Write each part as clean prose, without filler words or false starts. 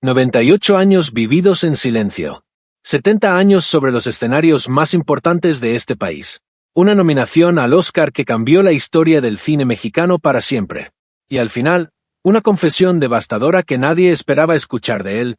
98 años vividos en silencio. 70 años sobre los escenarios más importantes de este país. Una nominación al Oscar que cambió la historia del cine mexicano para siempre. Y al final, una confesión devastadora que nadie esperaba escuchar de él,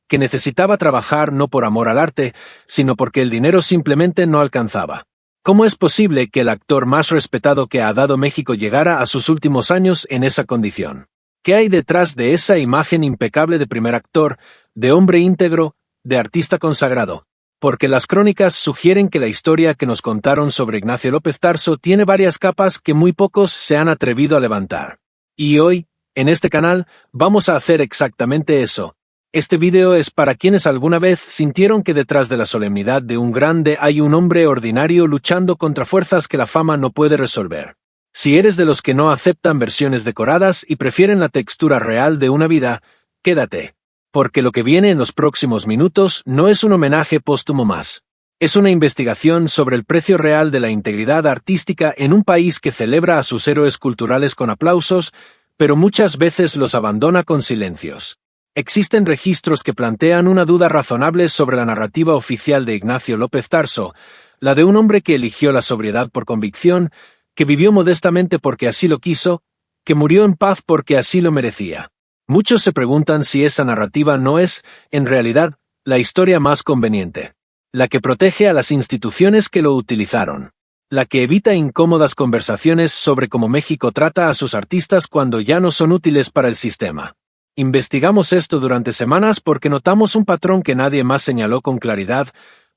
que necesitaba trabajar no por amor al arte, sino porque el dinero simplemente no alcanzaba. ¿Cómo es posible que el actor más respetado que ha dado México llegara a sus últimos años en esa condición? ¿Qué hay detrás de esa imagen impecable de primer actor, de hombre íntegro, de artista consagrado? Porque las crónicas sugieren que la historia que nos contaron sobre Ignacio López Tarso tiene varias capas que muy pocos se han atrevido a levantar. Y hoy, en este canal, vamos a hacer exactamente eso. Este video es para quienes alguna vez sintieron que detrás de la solemnidad de un grande hay un hombre ordinario luchando contra fuerzas que la fama no puede resolver. Si eres de los que no aceptan versiones decoradas y prefieren la textura real de una vida, quédate. Porque lo que viene en los próximos minutos no es un homenaje póstumo más. Es una investigación sobre el precio real de la integridad artística en un país que celebra a sus héroes culturales con aplausos, pero muchas veces los abandona con silencios. Existen registros que plantean una duda razonable sobre la narrativa oficial de Ignacio López Tarso, la de un hombre que eligió la sobriedad por convicción, que vivió modestamente porque así lo quiso, que murió en paz porque así lo merecía. Muchos se preguntan si esa narrativa no es, en realidad, la historia más conveniente, la que protege a las instituciones que lo utilizaron, la que evita incómodas conversaciones sobre cómo México trata a sus artistas cuando ya no son útiles para el sistema. Investigamos esto durante semanas porque notamos un patrón que nadie más señaló con claridad,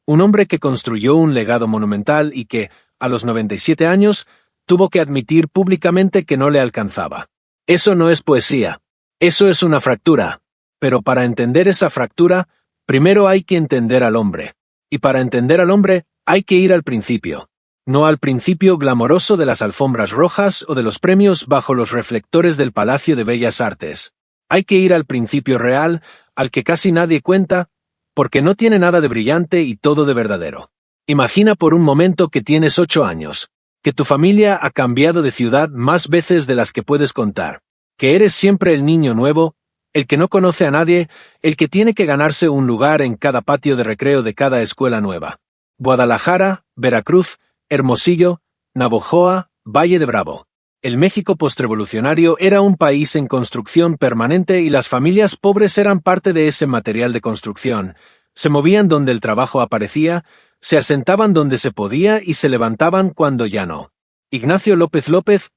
un hombre que construyó un legado monumental y que, a los 97 años, tuvo que admitir públicamente que no le alcanzaba. Eso no es poesía. Eso es una fractura. Pero para entender esa fractura, primero hay que entender al hombre. Y para entender al hombre, hay que ir al principio. No al principio glamoroso de las alfombras rojas o de los premios bajo los reflectores del Palacio de Bellas Artes. Hay que ir al principio real, al que casi nadie cuenta, porque no tiene nada de brillante y todo de verdadero. Imagina por un momento que tienes 8 años, que tu familia ha cambiado de ciudad más veces de las que puedes contar, que eres siempre el niño nuevo, el que no conoce a nadie, el que tiene que ganarse un lugar en cada patio de recreo de cada escuela nueva. Guadalajara, Veracruz, Hermosillo, Navojoa, Valle de Bravo. El México postrevolucionario era un país en construcción permanente y las familias pobres eran parte de ese material de construcción. Se movían donde el trabajo aparecía, se asentaban donde se podía y se levantaban cuando ya no. Ignacio López López,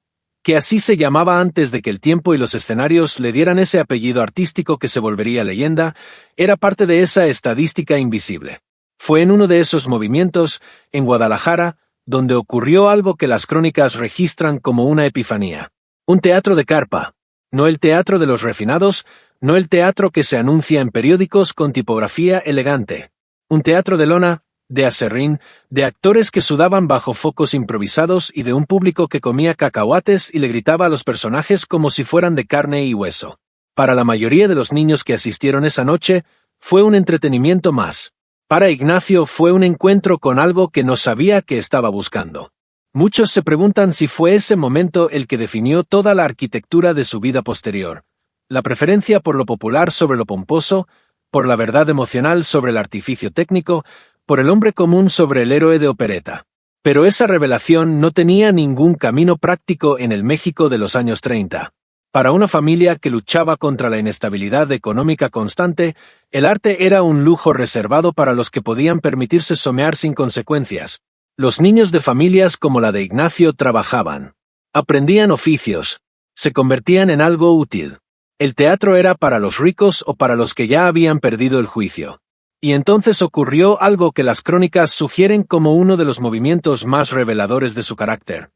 que así se llamaba antes de que el tiempo y los escenarios le dieran ese apellido artístico que se volvería leyenda, era parte de esa estadística invisible. Fue en uno de esos movimientos, en Guadalajara, donde ocurrió algo que las crónicas registran como una epifanía. Un teatro de carpa. No el teatro de los refinados, no el teatro que se anuncia en periódicos con tipografía elegante. Un teatro de lona, de aserrín, de actores que sudaban bajo focos improvisados y de un público que comía cacahuates y le gritaba a los personajes como si fueran de carne y hueso. Para la mayoría de los niños que asistieron esa noche, fue un entretenimiento más. Para Ignacio fue un encuentro con algo que no sabía que estaba buscando. Muchos se preguntan si fue ese momento el que definió toda la arquitectura de su vida posterior. La preferencia por lo popular sobre lo pomposo, por la verdad emocional sobre el artificio técnico, por el hombre común sobre el héroe de opereta. Pero esa revelación no tenía ningún camino práctico en el México de los años 30. Para una familia que luchaba contra la inestabilidad económica constante, el arte era un lujo reservado para los que podían permitirse somear sin consecuencias. Los niños de familias como la de Ignacio trabajaban. Aprendían oficios. Se convertían en algo útil. El teatro era para los ricos o para los que ya habían perdido el juicio. Y entonces ocurrió algo que las crónicas sugieren como uno de los movimientos más reveladores de su carácter.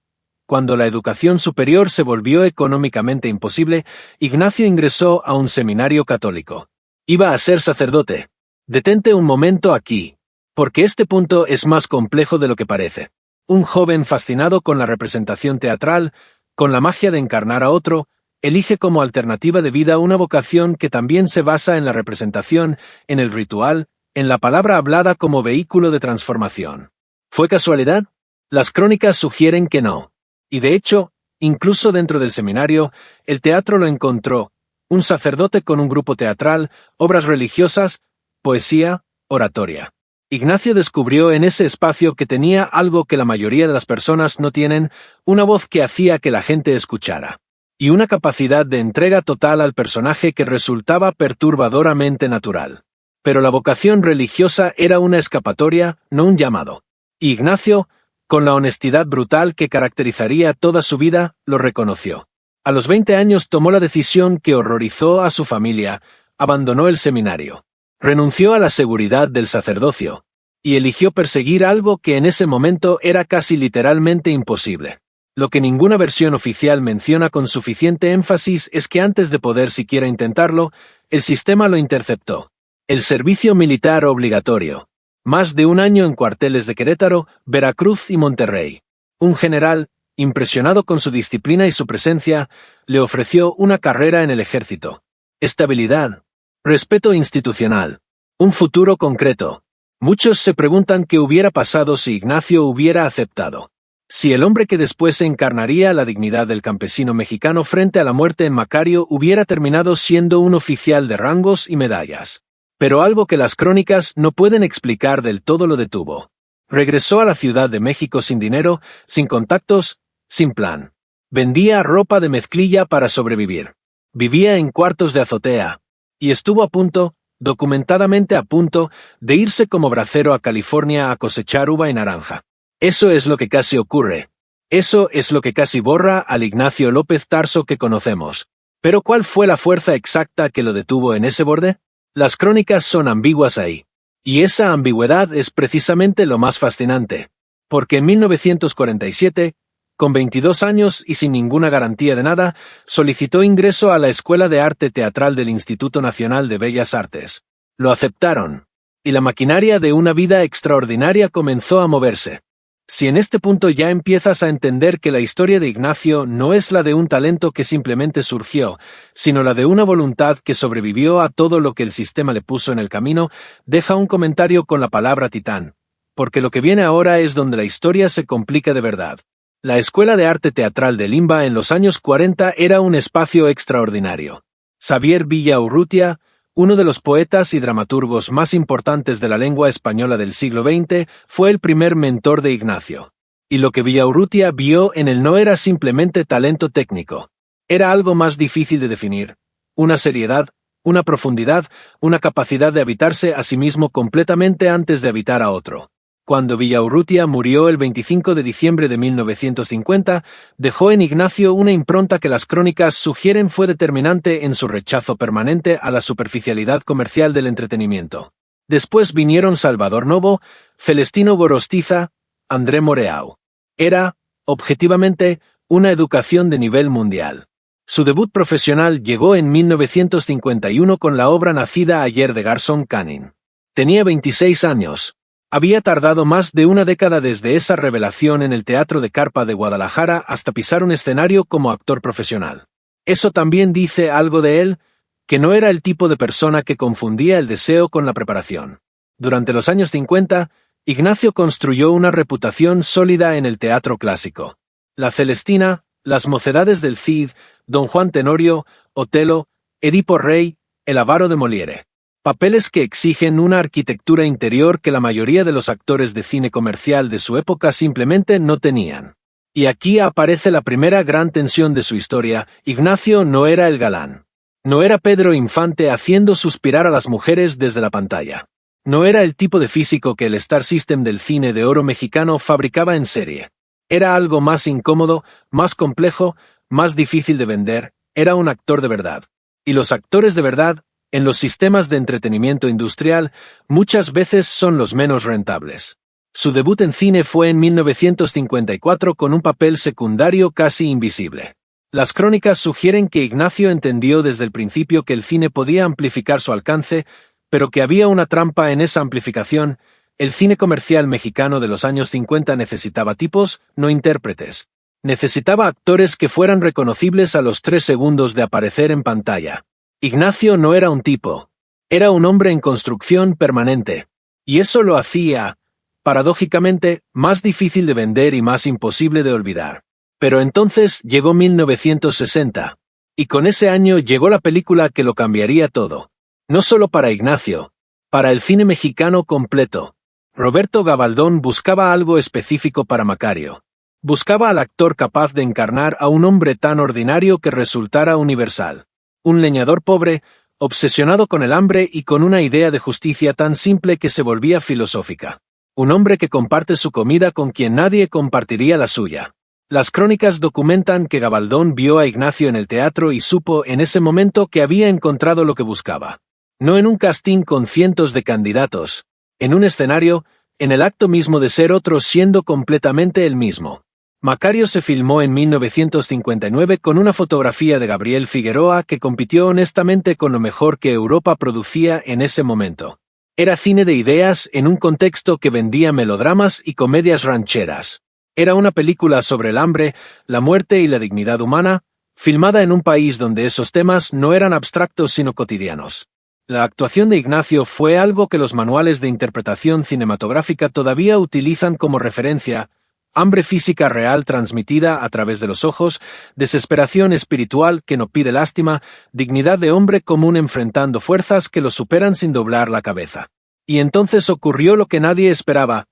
Cuando la educación superior se volvió económicamente imposible, Ignacio ingresó a un seminario católico. Iba a ser sacerdote. Detente un momento aquí, porque este punto es más complejo de lo que parece. Un joven fascinado con la representación teatral, con la magia de encarnar a otro, elige como alternativa de vida una vocación que también se basa en la representación, en el ritual, en la palabra hablada como vehículo de transformación. ¿Fue casualidad? Las crónicas sugieren que no. Y de hecho, incluso dentro del seminario, el teatro lo encontró, Un sacerdote con un grupo teatral, obras religiosas, poesía, oratoria. Ignacio descubrió en ese espacio que tenía algo que la mayoría de las personas no tienen, una voz que hacía que la gente escuchara. Y una capacidad de entrega total al personaje que resultaba perturbadoramente natural. Pero la vocación religiosa era una escapatoria, no un llamado. Y Ignacio, con la honestidad brutal que caracterizaría toda su vida, lo reconoció. A los 20 años tomó la decisión que horrorizó a su familia, abandonó el seminario. Renunció a la seguridad del sacerdocio, y eligió perseguir algo que en ese momento era casi literalmente imposible. Lo que ninguna versión oficial menciona con suficiente énfasis es que antes de poder siquiera intentarlo, el sistema lo interceptó. El servicio militar obligatorio. Más de un año en cuarteles de Querétaro, Veracruz y Monterrey. Un general, impresionado con su disciplina y su presencia, le ofreció una carrera en el ejército. Estabilidad. Respeto institucional. Un futuro concreto. Muchos se preguntan qué hubiera pasado si Ignacio hubiera aceptado. Si el hombre que después encarnaría la dignidad del campesino mexicano frente a la muerte en Macario hubiera terminado siendo un oficial de rangos y medallas. Pero algo que las crónicas no pueden explicar del todo lo detuvo. Regresó a la Ciudad de México sin dinero, sin contactos, sin plan. Vendía ropa de mezclilla para sobrevivir. Vivía en cuartos de azotea. Y estuvo a punto, documentadamente a punto, de irse como bracero a California a cosechar uva y naranja. Eso es lo que casi ocurre. Eso es lo que casi borra al Ignacio López Tarso que conocemos. Pero ¿cuál fue la fuerza exacta que lo detuvo en ese borde? Las crónicas son ambiguas ahí. Y esa ambigüedad es precisamente lo más fascinante. Porque en 1947, con 22 años y sin ninguna garantía de nada, solicitó ingreso a la Escuela de Arte Teatral del Instituto Nacional de Bellas Artes. Lo aceptaron. Y la maquinaria de una vida extraordinaria comenzó a moverse. Si en este punto ya empiezas a entender que la historia de Ignacio no es la de un talento que simplemente surgió, sino la de una voluntad que sobrevivió a todo lo que el sistema le puso en el camino, deja un comentario con la palabra titán. Porque lo que viene ahora es donde la historia se complica de verdad. La Escuela de Arte Teatral de Limba en los años 40 era un espacio extraordinario. Xavier Villaurrutia, uno de los poetas y dramaturgos más importantes de la lengua española del siglo XX, fue el primer mentor de Ignacio. Y lo que Villaurrutia vio en él no era simplemente talento técnico. Era algo más difícil de definir. Una seriedad, una profundidad, una capacidad de habitarse a sí mismo completamente antes de habitar a otro. Cuando Villaurrutia murió el 25 de diciembre de 1950, dejó en Ignacio una impronta que las crónicas sugieren fue determinante en su rechazo permanente a la superficialidad comercial del entretenimiento. Después vinieron Salvador Novo, Celestino Gorostiza, André Moreau. Era, objetivamente, una educación de nivel mundial. Su debut profesional llegó en 1951 con la obra nacida ayer de Garson Kanin. Tenía 26 años. Había tardado más de una década desde esa revelación en el Teatro de Carpa de Guadalajara hasta pisar un escenario como actor profesional. Eso también dice algo de él, que no era el tipo de persona que confundía el deseo con la preparación. Durante los años 50, Ignacio construyó una reputación sólida en el teatro clásico. La Celestina, Las Mocedades del Cid, Don Juan Tenorio, Otelo, Edipo Rey, El avaro de Molière. Papeles que exigen una arquitectura interior que la mayoría de los actores de cine comercial de su época simplemente no tenían. Y aquí aparece la primera gran tensión de su historia. Ignacio no era el galán. No era Pedro Infante haciendo suspirar a las mujeres desde la pantalla. No era el tipo de físico que el Star System del cine de oro mexicano fabricaba en serie. Era algo más incómodo, más complejo, más difícil de vender. Era un actor de verdad. Y los actores de verdad, en los sistemas de entretenimiento industrial, muchas veces son los menos rentables. Su debut en cine fue en 1954 con un papel secundario casi invisible. Las crónicas sugieren que Ignacio entendió desde el principio que el cine podía amplificar su alcance, pero que había una trampa en esa amplificación. El cine comercial mexicano de los años 50 necesitaba tipos, no intérpretes. Necesitaba actores que fueran reconocibles a los 3 segundos de aparecer en pantalla. Ignacio no era un tipo. Era un hombre en construcción permanente. Y eso lo hacía, paradójicamente, más difícil de vender y más imposible de olvidar. Pero entonces llegó 1960. Y con ese año llegó la película que lo cambiaría todo. No solo para Ignacio, para el cine mexicano completo. Roberto Gabaldón buscaba algo específico para Macario. Buscaba al actor capaz de encarnar a un hombre tan ordinario que resultara universal. Un leñador pobre, obsesionado con el hambre y con una idea de justicia tan simple que se volvía filosófica. Un hombre que comparte su comida con quien nadie compartiría la suya. Las crónicas documentan que Gabaldón vio a Ignacio en el teatro y supo en ese momento que había encontrado lo que buscaba. No en un casting con cientos de candidatos, en un escenario, en el acto mismo de ser otro siendo completamente el mismo. Macario se filmó en 1959 con una fotografía de Gabriel Figueroa que compitió honestamente con lo mejor que Europa producía en ese momento. Era cine de ideas en un contexto que vendía melodramas y comedias rancheras. Era una película sobre el hambre, la muerte y la dignidad humana, filmada en un país donde esos temas no eran abstractos sino cotidianos. La actuación de Ignacio fue algo que los manuales de interpretación cinematográfica todavía utilizan como referencia: hambre física real transmitida a través de los ojos, desesperación espiritual que no pide lástima, dignidad de hombre común enfrentando fuerzas que lo superan sin doblar la cabeza. Y entonces ocurrió lo que nadie esperaba.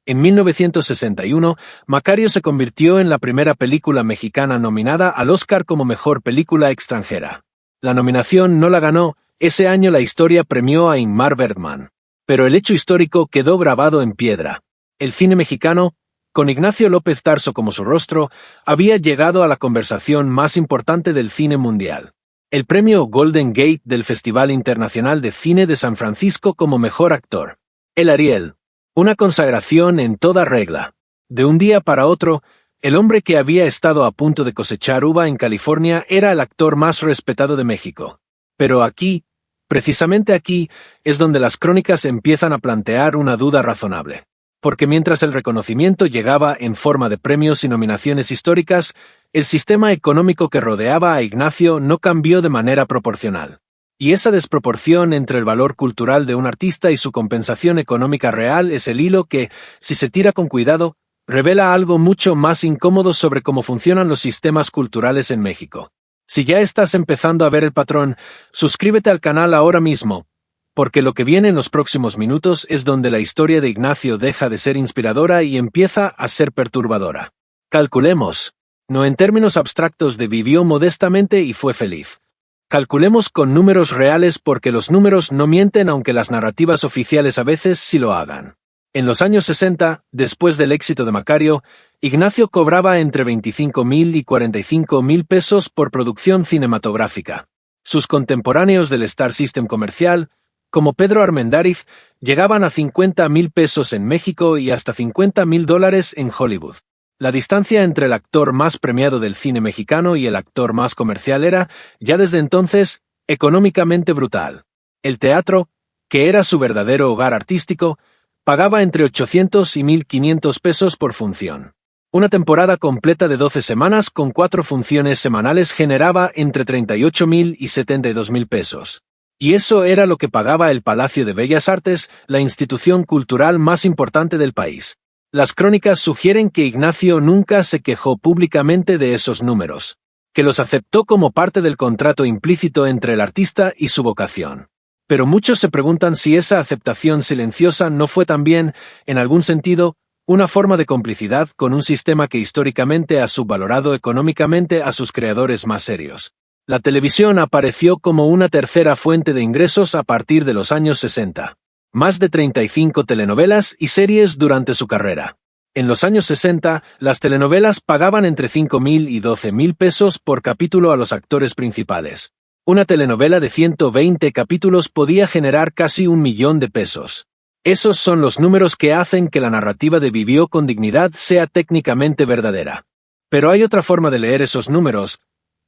En 1961, Macario se convirtió en la primera película mexicana nominada al Oscar como mejor película extranjera. La nominación no la ganó. Ese año la historia premió a Ingmar Bergman. Pero el hecho histórico quedó grabado en piedra. El cine mexicano, con Ignacio López Tarso como su rostro, había llegado a la conversación más importante del cine mundial. El premio Golden Gate del Festival Internacional de Cine de San Francisco como mejor actor. El Ariel. Una consagración en toda regla. De un día para otro, el hombre que había estado a punto de cosechar uva en California era el actor más respetado de México. Pero aquí, precisamente aquí, es donde las crónicas empiezan a plantear una duda razonable. Porque mientras el reconocimiento llegaba en forma de premios y nominaciones históricas, el sistema económico que rodeaba a Ignacio no cambió de manera proporcional. Y esa desproporción entre el valor cultural de un artista y su compensación económica real es el hilo que, si se tira con cuidado, revela algo mucho más incómodo sobre cómo funcionan los sistemas culturales en México. Si ya estás empezando a ver el patrón, suscríbete al canal ahora mismo, porque lo que viene en los próximos minutos es donde la historia de Ignacio deja de ser inspiradora y empieza a ser perturbadora. Calculemos, no en términos abstractos de vivió modestamente y fue feliz. Calculemos con números reales porque los números no mienten aunque las narrativas oficiales a veces sí lo hagan. En los años 60, después del éxito de Macario, Ignacio cobraba entre 25,000 y 45,000 pesos por producción cinematográfica. Sus contemporáneos del Star System comercial, como Pedro Armendáriz, llegaban a 50,000 pesos en México y hasta $50,000 en Hollywood. La distancia entre el actor más premiado del cine mexicano y el actor más comercial era, ya desde entonces, económicamente brutal. El teatro, que era su verdadero hogar artístico, pagaba entre 800 y 1,500 pesos por función. Una temporada completa de 12 semanas con 4 funciones semanales generaba entre 38,000 y 72,000 pesos. Y eso era lo que pagaba el Palacio de Bellas Artes, la institución cultural más importante del país. Las crónicas sugieren que Ignacio nunca se quejó públicamente de esos números, que los aceptó como parte del contrato implícito entre el artista y su vocación. Pero muchos se preguntan si esa aceptación silenciosa no fue también, en algún sentido, una forma de complicidad con un sistema que históricamente ha subvalorado económicamente a sus creadores más serios. La televisión apareció como una tercera fuente de ingresos a partir de los años 60. Más de 35 telenovelas y series durante su carrera. En los años 60, las telenovelas pagaban entre 5,000 y 12,000 pesos por capítulo a los actores principales. Una telenovela de 120 capítulos podía generar casi 1,000,000 de pesos. Esos son los números que hacen que la narrativa de Vivió con Dignidad sea técnicamente verdadera. Pero hay otra forma de leer esos números,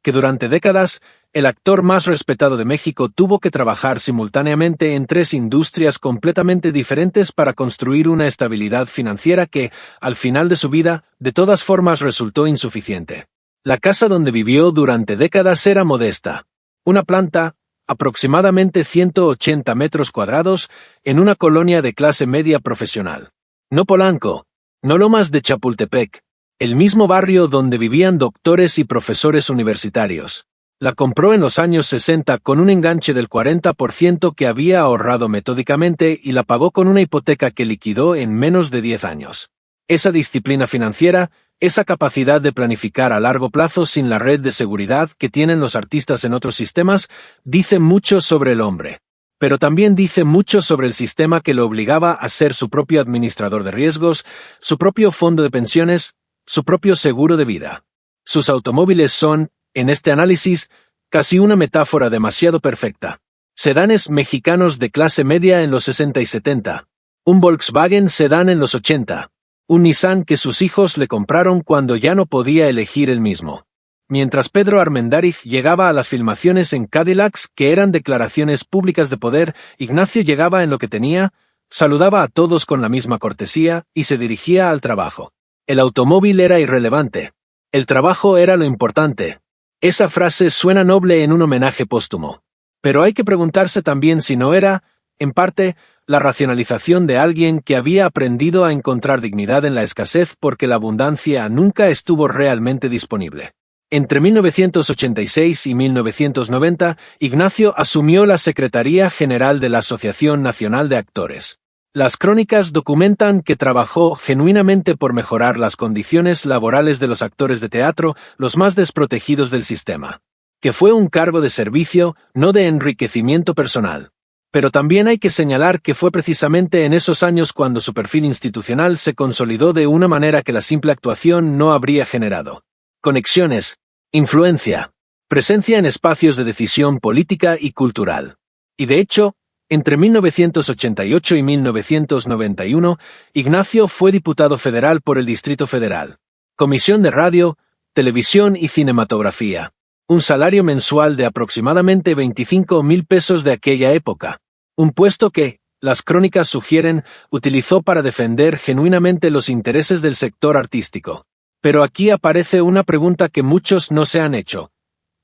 que durante décadas, el actor más respetado de México tuvo que trabajar simultáneamente en 3 industrias completamente diferentes para construir una estabilidad financiera que, al final de su vida, de todas formas resultó insuficiente. La casa donde vivió durante décadas era modesta. Una planta, aproximadamente 180 metros cuadrados, en una colonia de clase media profesional. No Polanco, no Lomas de Chapultepec, el mismo barrio donde vivían doctores y profesores universitarios. La compró en los años 60 con un enganche del 40% que había ahorrado metódicamente y la pagó con una hipoteca que liquidó en menos de 10 años. Esa disciplina financiera, esa capacidad de planificar a largo plazo sin la red de seguridad que tienen los artistas en otros sistemas, dice mucho sobre el hombre. Pero también dice mucho sobre el sistema que lo obligaba a ser su propio administrador de riesgos, su propio fondo de pensiones, su propio seguro de vida. Sus automóviles son, en este análisis, casi una metáfora demasiado perfecta. Sedanes mexicanos de clase media en los 60 y 70. Un Volkswagen sedán en los 80. Un Nissan que sus hijos le compraron cuando ya no podía elegir él mismo. Mientras Pedro Armendáriz llegaba a las filmaciones en Cadillacs que eran declaraciones públicas de poder, Ignacio llegaba en lo que tenía, saludaba a todos con la misma cortesía y se dirigía al trabajo. El automóvil era irrelevante. El trabajo era lo importante. Esa frase suena noble en un homenaje póstumo. Pero hay que preguntarse también si no era, en parte, la racionalización de alguien que había aprendido a encontrar dignidad en la escasez porque la abundancia nunca estuvo realmente disponible. Entre 1986 y 1990, Ignacio asumió la Secretaría General de la Asociación Nacional de Actores. Las crónicas documentan que trabajó genuinamente por mejorar las condiciones laborales de los actores de teatro, los más desprotegidos del sistema. Que fue un cargo de servicio, no de enriquecimiento personal. Pero también hay que señalar que fue precisamente en esos años cuando su perfil institucional se consolidó de una manera que la simple actuación no habría generado. Conexiones, influencia, presencia en espacios de decisión política y cultural. Y de hecho, entre 1988 y 1991, Ignacio fue diputado federal por el Distrito Federal. Comisión de Radio, Televisión y Cinematografía. Un salario mensual de aproximadamente 25,000 pesos de aquella época. Un puesto que, las crónicas sugieren, utilizó para defender genuinamente los intereses del sector artístico. Pero aquí aparece una pregunta que muchos no se han hecho.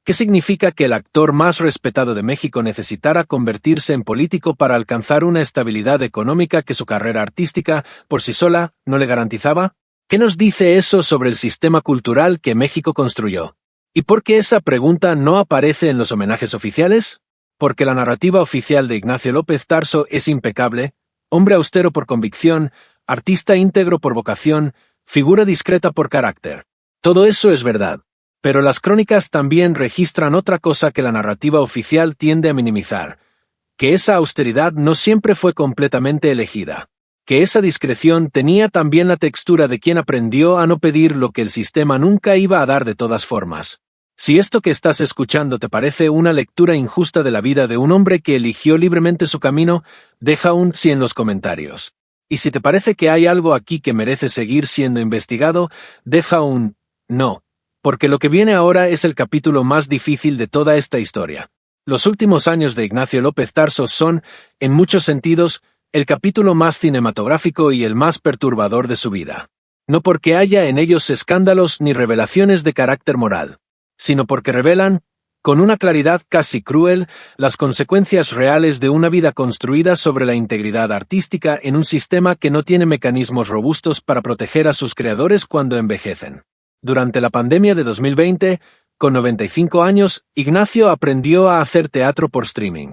¿Qué significa que el actor más respetado de México necesitara convertirse en político para alcanzar una estabilidad económica que su carrera artística, por sí sola, no le garantizaba? ¿Qué nos dice eso sobre el sistema cultural que México construyó? ¿Y por qué esa pregunta no aparece en los homenajes oficiales? Porque la narrativa oficial de Ignacio López Tarso es impecable, hombre austero por convicción, artista íntegro por vocación, figura discreta por carácter. Todo eso es verdad. Pero las crónicas también registran otra cosa que la narrativa oficial tiende a minimizar, que esa austeridad no siempre fue completamente elegida, que esa discreción tenía también la textura de quien aprendió a no pedir lo que el sistema nunca iba a dar de todas formas. Si esto que estás escuchando te parece una lectura injusta de la vida de un hombre que eligió libremente su camino, deja un sí en los comentarios. Y si te parece que hay algo aquí que merece seguir siendo investigado, deja un no. Porque lo que viene ahora es el capítulo más difícil de toda esta historia. Los últimos años de Ignacio López Tarso son, en muchos sentidos, el capítulo más cinematográfico y el más perturbador de su vida. No porque haya en ellos escándalos ni revelaciones de carácter moral, sino porque revelan, con una claridad casi cruel, las consecuencias reales de una vida construida sobre la integridad artística en un sistema que no tiene mecanismos robustos para proteger a sus creadores cuando envejecen. Durante la pandemia de 2020, con 95 años, Ignacio aprendió a hacer teatro por streaming.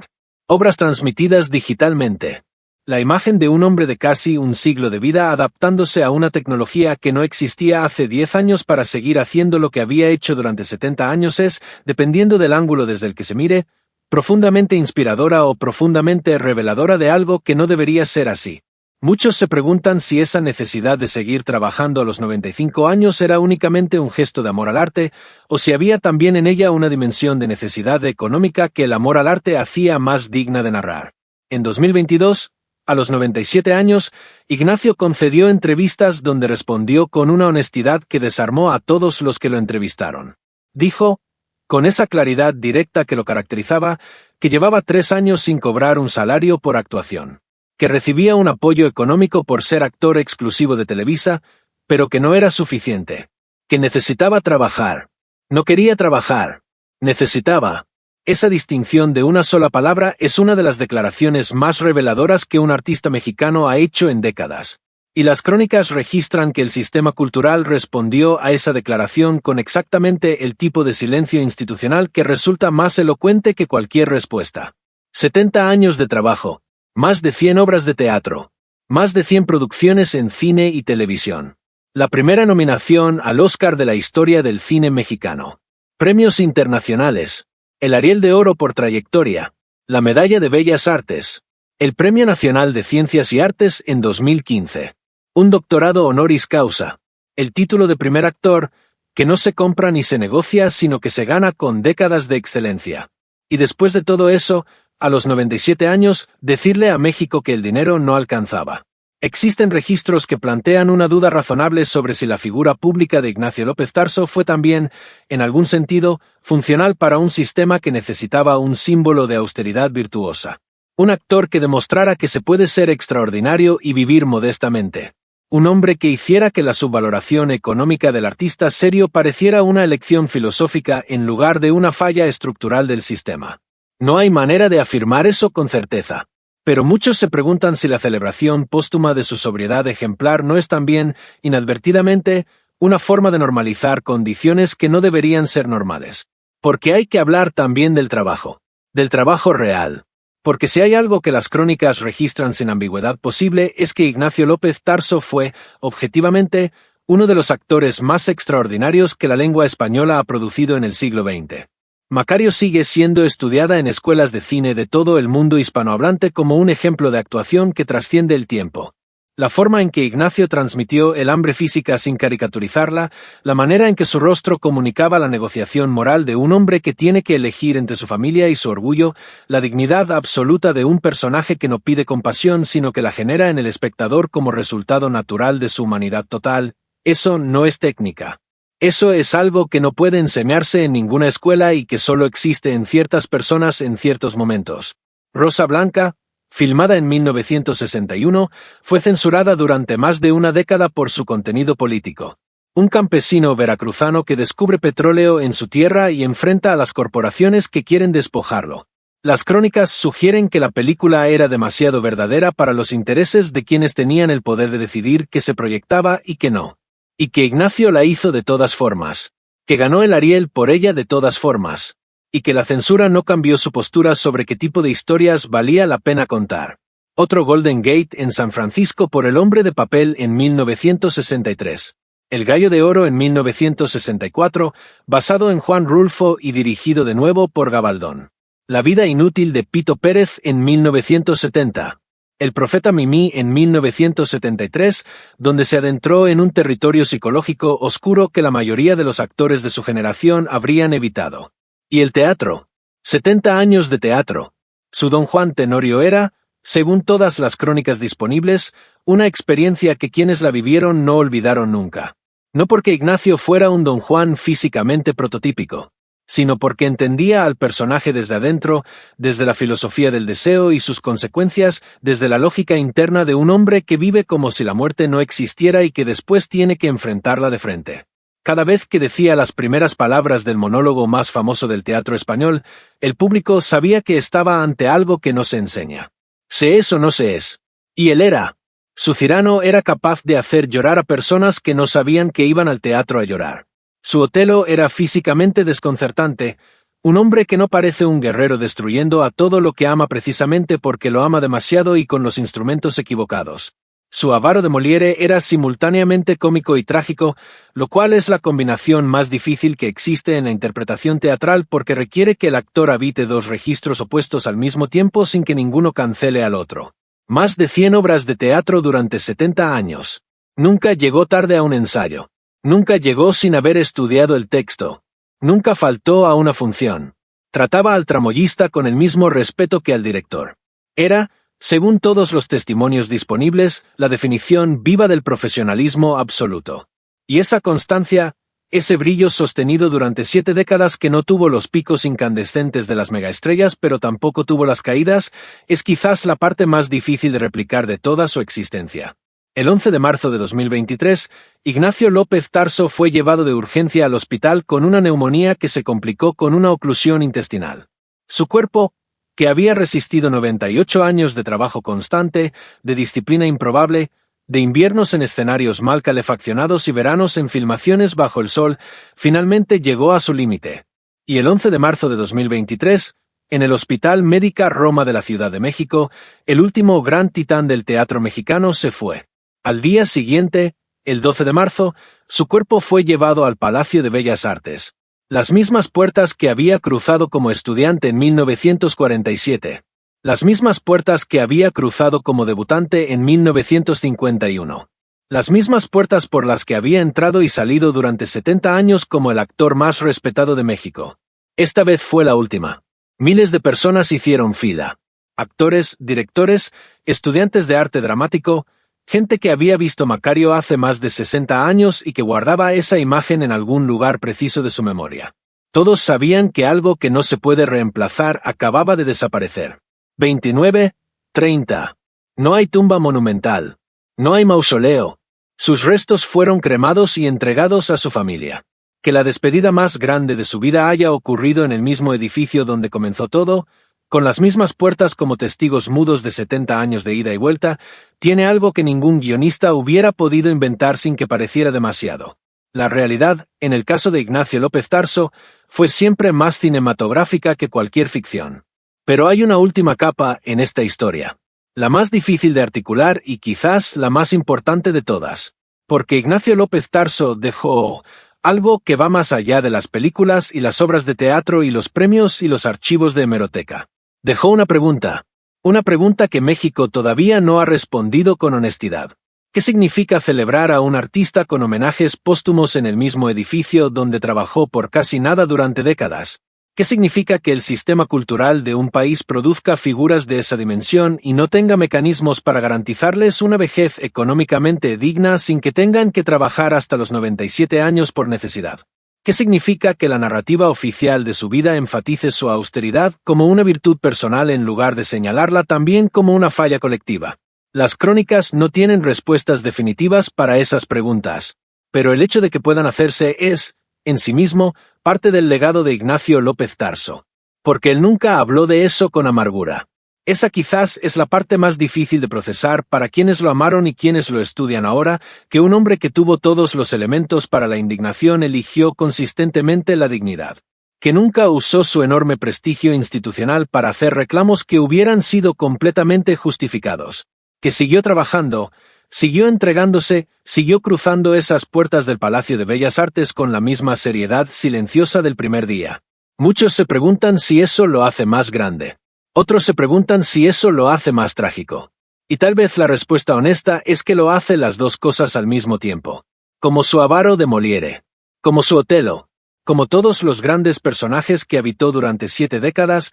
Obras transmitidas digitalmente. La imagen de un hombre de casi un siglo de vida adaptándose a una tecnología que no existía hace 10 años para seguir haciendo lo que había hecho durante 70 años es, dependiendo del ángulo desde el que se mire, profundamente inspiradora o profundamente reveladora de algo que no debería ser así. Muchos se preguntan si esa necesidad de seguir trabajando a los 95 años era únicamente un gesto de amor al arte, o si había también en ella una dimensión de necesidad económica que el amor al arte hacía más digna de narrar. En 2022, a los 97 años, Ignacio concedió entrevistas donde respondió con una honestidad que desarmó a todos los que lo entrevistaron. Dijo, con esa claridad directa que lo caracterizaba, que llevaba 3 años sin cobrar un salario por actuación. Que recibía un apoyo económico por ser actor exclusivo de Televisa, pero que no era suficiente. Que necesitaba trabajar. No quería trabajar. Necesitaba. Esa distinción de una sola palabra es una de las declaraciones más reveladoras que un artista mexicano ha hecho en décadas. Y las crónicas registran que el sistema cultural respondió a esa declaración con exactamente el tipo de silencio institucional que resulta más elocuente que cualquier respuesta. 70 años de trabajo, más de 100 obras de teatro, más de 100 producciones en cine y televisión. La primera nominación al Oscar de la historia del cine mexicano. Premios internacionales, el Ariel de Oro por trayectoria, la Medalla de Bellas Artes, el Premio Nacional de Ciencias y Artes en 2015. Un doctorado honoris causa, el título de primer actor, que no se compra ni se negocia sino que se gana con décadas de excelencia. Y después de todo eso, a los 97 años, decirle a México que el dinero no alcanzaba. Existen registros que plantean una duda razonable sobre si la figura pública de Ignacio López Tarso fue también, en algún sentido, funcional para un sistema que necesitaba un símbolo de austeridad virtuosa. Un actor que demostrara que se puede ser extraordinario y vivir modestamente. Un hombre que hiciera que la subvaloración económica del artista serio pareciera una elección filosófica en lugar de una falla estructural del sistema. No hay manera de afirmar eso con certeza. Pero muchos se preguntan si la celebración póstuma de su sobriedad ejemplar no es también, inadvertidamente, una forma de normalizar condiciones que no deberían ser normales. Porque hay que hablar también del trabajo real. Porque si hay algo que las crónicas registran sin ambigüedad posible es que Ignacio López Tarso fue, objetivamente, uno de los actores más extraordinarios que la lengua española ha producido en el siglo XX. Macario sigue siendo estudiada en escuelas de cine de todo el mundo hispanohablante como un ejemplo de actuación que trasciende el tiempo. La forma en que Ignacio transmitió el hambre física sin caricaturizarla, la manera en que su rostro comunicaba la negociación moral de un hombre que tiene que elegir entre su familia y su orgullo, la dignidad absoluta de un personaje que no pide compasión sino que la genera en el espectador como resultado natural de su humanidad total, eso no es técnica. Eso es algo que no puede enseñarse en ninguna escuela y que solo existe en ciertas personas en ciertos momentos. Rosa Blanca, filmada en 1961, fue censurada durante más de una década por su contenido político. Un campesino veracruzano que descubre petróleo en su tierra y enfrenta a las corporaciones que quieren despojarlo. Las crónicas sugieren que la película era demasiado verdadera para los intereses de quienes tenían el poder de decidir qué se proyectaba y qué no. Y que Ignacio la hizo de todas formas. Que ganó el Ariel por ella de todas formas. Y que la censura no cambió su postura sobre qué tipo de historias valía la pena contar. Otro Golden Gate en San Francisco por El hombre de papel en 1963. El gallo de oro en 1964, basado en Juan Rulfo y dirigido de nuevo por Gabaldón. La vida inútil de Pito Pérez en 1970. El profeta Mimí en 1973, donde se adentró en un territorio psicológico oscuro que la mayoría de los actores de su generación habrían evitado. Y el teatro. 70 años de teatro. Su Don Juan Tenorio era, según todas las crónicas disponibles, una experiencia que quienes la vivieron no olvidaron nunca. No porque Ignacio fuera un Don Juan físicamente prototípico, sino porque entendía al personaje desde adentro, desde la filosofía del deseo y sus consecuencias, desde la lógica interna de un hombre que vive como si la muerte no existiera y que después tiene que enfrentarla de frente. Cada vez que decía las primeras palabras del monólogo más famoso del teatro español, el público sabía que estaba ante algo que no se enseña. Se es o no se es. Y él era. Su Cirano era capaz de hacer llorar a personas que no sabían que iban al teatro a llorar. Su Otelo era físicamente desconcertante, un hombre que no parece un guerrero destruyendo a todo lo que ama precisamente porque lo ama demasiado y con los instrumentos equivocados. Su Avaro de Molière era simultáneamente cómico y trágico, lo cual es la combinación más difícil que existe en la interpretación teatral porque requiere que el actor habite dos registros opuestos al mismo tiempo sin que ninguno cancele al otro. Más de 100 obras de teatro durante 70 años. Nunca llegó tarde a un ensayo. Nunca llegó sin haber estudiado el texto. Nunca faltó a una función. Trataba al tramoyista con el mismo respeto que al director. Era, según todos los testimonios disponibles, la definición viva del profesionalismo absoluto. Y esa constancia, ese brillo sostenido durante 7 décadas que no tuvo los picos incandescentes de las megaestrellas pero tampoco tuvo las caídas, es quizás la parte más difícil de replicar de toda su existencia. El 11 de marzo de 2023, Ignacio López Tarso fue llevado de urgencia al hospital con una neumonía que se complicó con una oclusión intestinal. Su cuerpo, que había resistido 98 años de trabajo constante, de disciplina improbable, De inviernos en escenarios mal calefaccionados y veranos en filmaciones bajo el sol, finalmente llegó a su límite. Y el 11 de marzo de 2023, en el Hospital Médica Roma de la Ciudad de México, el último gran titán del teatro mexicano se fue. Al día siguiente, el 12 de marzo, su cuerpo fue llevado al Palacio de Bellas Artes. Las mismas puertas que había cruzado como estudiante en 1947. Las mismas puertas que había cruzado como debutante en 1951. Las mismas puertas por las que había entrado y salido durante 70 años como el actor más respetado de México. Esta vez fue la última. Miles de personas hicieron fila. Actores, directores, estudiantes de arte dramático, gente que había visto Macario hace más de 60 años y que guardaba esa imagen en algún lugar preciso de su memoria. Todos sabían que algo que no se puede reemplazar acababa de desaparecer. 29, 30. No hay tumba monumental. No hay mausoleo. Sus restos fueron cremados y entregados a su familia. Que la despedida más grande de su vida haya ocurrido en el mismo edificio donde comenzó todo, con las mismas puertas como testigos mudos de 70 años de ida y vuelta, tiene algo que ningún guionista hubiera podido inventar sin que pareciera demasiado. La realidad, en el caso de Ignacio López Tarso, fue siempre más cinematográfica que cualquier ficción. Pero hay una última capa en esta historia. La más difícil de articular y quizás la más importante de todas. Porque Ignacio López Tarso dejó algo que va más allá de las películas y las obras de teatro y los premios y los archivos de hemeroteca. Dejó una pregunta que México todavía no ha respondido con honestidad. ¿Qué significa celebrar a un artista con homenajes póstumos en el mismo edificio donde trabajó por casi nada durante décadas? ¿Qué significa que el sistema cultural de un país produzca figuras de esa dimensión y no tenga mecanismos para garantizarles una vejez económicamente digna sin que tengan que trabajar hasta los 97 años por necesidad? ¿Qué significa que la narrativa oficial de su vida enfatice su austeridad como una virtud personal en lugar de señalarla también como una falla colectiva? Las crónicas no tienen respuestas definitivas para esas preguntas, pero el hecho de que puedan hacerse es, en sí mismo, parte del legado de Ignacio López Tarso. Porque él nunca habló de eso con amargura. Esa quizás es la parte más difícil de procesar para quienes lo amaron y quienes lo estudian ahora, que un hombre que tuvo todos los elementos para la indignación eligió consistentemente la dignidad. Que nunca usó su enorme prestigio institucional para hacer reclamos que hubieran sido completamente justificados. Que siguió trabajando, siguió entregándose, siguió cruzando esas puertas del Palacio de Bellas Artes con la misma seriedad silenciosa del primer día. Muchos se preguntan si eso lo hace más grande. Otros se preguntan si eso lo hace más trágico. Y tal vez la respuesta honesta es que lo hace las dos cosas al mismo tiempo. Como su Avaro de Molière. Como su Otelo. Como todos los grandes personajes que habitó durante 7 décadas,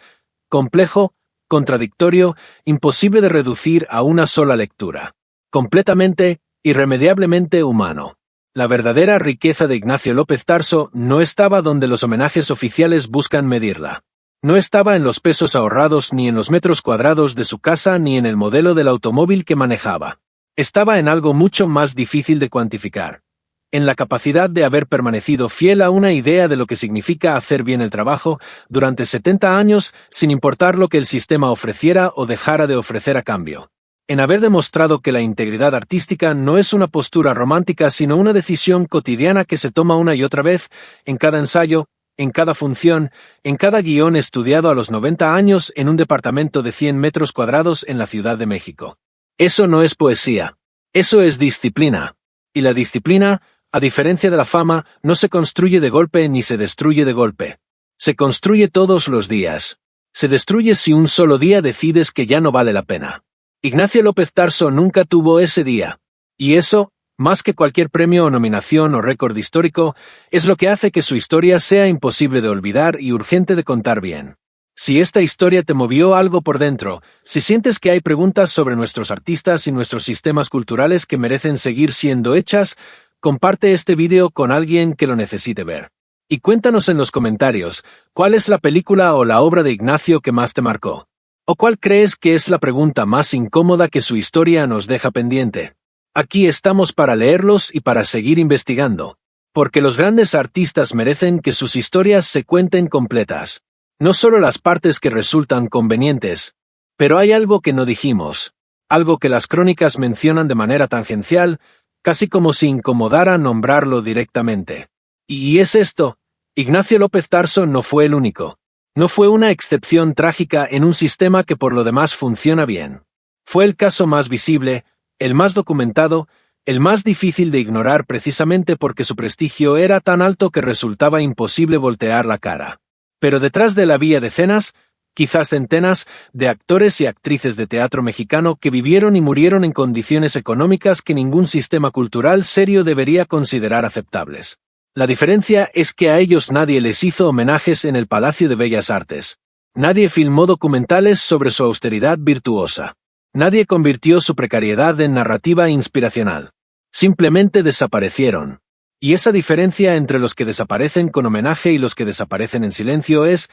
complejo, contradictorio, imposible de reducir a una sola lectura. Completamente, irremediablemente humano. La verdadera riqueza de Ignacio López Tarso no estaba donde los homenajes oficiales buscan medirla. No estaba en los pesos ahorrados ni en los metros cuadrados de su casa ni en el modelo del automóvil que manejaba. Estaba en algo mucho más difícil de cuantificar. En la capacidad de haber permanecido fiel a una idea de lo que significa hacer bien el trabajo durante 70 años sin importar lo que el sistema ofreciera o dejara de ofrecer a cambio. En haber demostrado que la integridad artística no es una postura romántica sino una decisión cotidiana que se toma una y otra vez, en cada ensayo, en cada función, en cada guión estudiado a los 90 años en un departamento de 100 metros cuadrados en la Ciudad de México. Eso no es poesía. Eso es disciplina. Y la disciplina, a diferencia de la fama, no se construye de golpe ni se destruye de golpe. Se construye todos los días. Se destruye si un solo día decides que ya no vale la pena. Ignacio López Tarso nunca tuvo ese día. Y eso, más que cualquier premio o nominación o récord histórico, es lo que hace que su historia sea imposible de olvidar y urgente de contar bien. Si esta historia te movió algo por dentro, si sientes que hay preguntas sobre nuestros artistas y nuestros sistemas culturales que merecen seguir siendo hechas, comparte este video con alguien que lo necesite ver. Y cuéntanos en los comentarios, ¿cuál es la película o la obra de Ignacio que más te marcó? ¿O cuál crees que es la pregunta más incómoda que su historia nos deja pendiente? Aquí estamos para leerlos y para seguir investigando. Porque los grandes artistas merecen que sus historias se cuenten completas. No solo las partes que resultan convenientes. Pero hay algo que no dijimos. algo que las crónicas mencionan de manera tangencial, casi como si incomodara nombrarlo directamente. Y es esto: Ignacio López Tarso no fue el único. No fue una excepción trágica en un sistema que por lo demás funciona bien. Fue el caso más visible, el más documentado, el más difícil de ignorar precisamente porque su prestigio era tan alto que resultaba imposible voltear la cara. Pero detrás de él había decenas, quizás centenas, de actores y actrices de teatro mexicano que vivieron y murieron en condiciones económicas que ningún sistema cultural serio debería considerar aceptables. La diferencia es que a ellos nadie les hizo homenajes en el Palacio de Bellas Artes. Nadie filmó documentales sobre su austeridad virtuosa. Nadie convirtió su precariedad en narrativa inspiracional. Simplemente desaparecieron. Y esa diferencia entre los que desaparecen con homenaje y los que desaparecen en silencio es,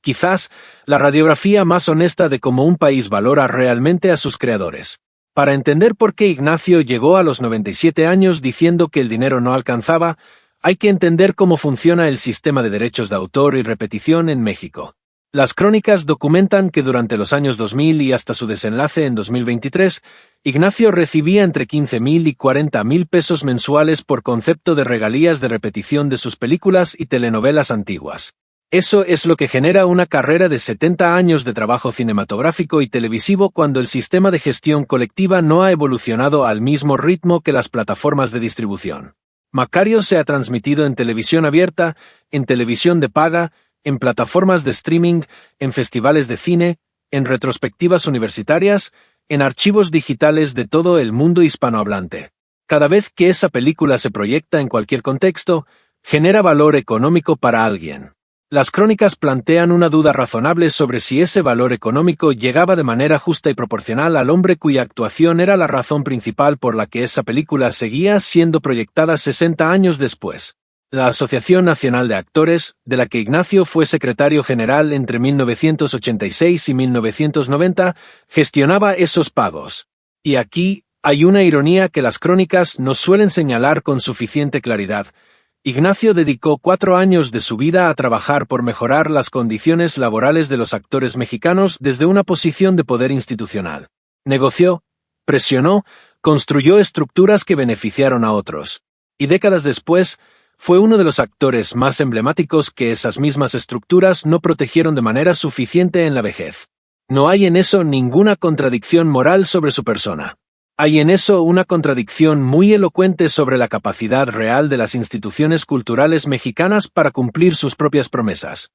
quizás, la radiografía más honesta de cómo un país valora realmente a sus creadores. Para entender por qué Ignacio llegó a los 97 años diciendo que el dinero no alcanzaba, hay que entender cómo funciona el sistema de derechos de autor y repetición en México. Las crónicas documentan que durante los años 2000 y hasta su desenlace en 2023, Ignacio recibía entre 15,000 y 40,000 pesos mensuales por concepto de regalías de repetición de sus películas y telenovelas antiguas. Eso es lo que genera una carrera de 70 años de trabajo cinematográfico y televisivo cuando el sistema de gestión colectiva no ha evolucionado al mismo ritmo que las plataformas de distribución. Macario se ha transmitido en televisión abierta, en televisión de paga, en plataformas de streaming, en festivales de cine, en retrospectivas universitarias, en archivos digitales de todo el mundo hispanohablante. Cada vez que esa película se proyecta en cualquier contexto, genera valor económico para alguien. Las crónicas plantean una duda razonable sobre si ese valor económico llegaba de manera justa y proporcional al hombre cuya actuación era la razón principal por la que esa película seguía siendo proyectada 60 años después. La Asociación Nacional de Actores, de la que Ignacio fue secretario general entre 1986 y 1990, gestionaba esos pagos. Y aquí hay una ironía que las crónicas no suelen señalar con suficiente claridad. Ignacio dedicó 4 años de su vida a trabajar por mejorar las condiciones laborales de los actores mexicanos desde una posición de poder institucional. Negoció, presionó, construyó estructuras que beneficiaron a otros. Y décadas después, fue uno de los actores más emblemáticos que esas mismas estructuras no protegieron de manera suficiente en la vejez. No hay en eso ninguna contradicción moral sobre su persona. Hay en eso una contradicción muy elocuente sobre la capacidad real de las instituciones culturales mexicanas para cumplir sus propias promesas.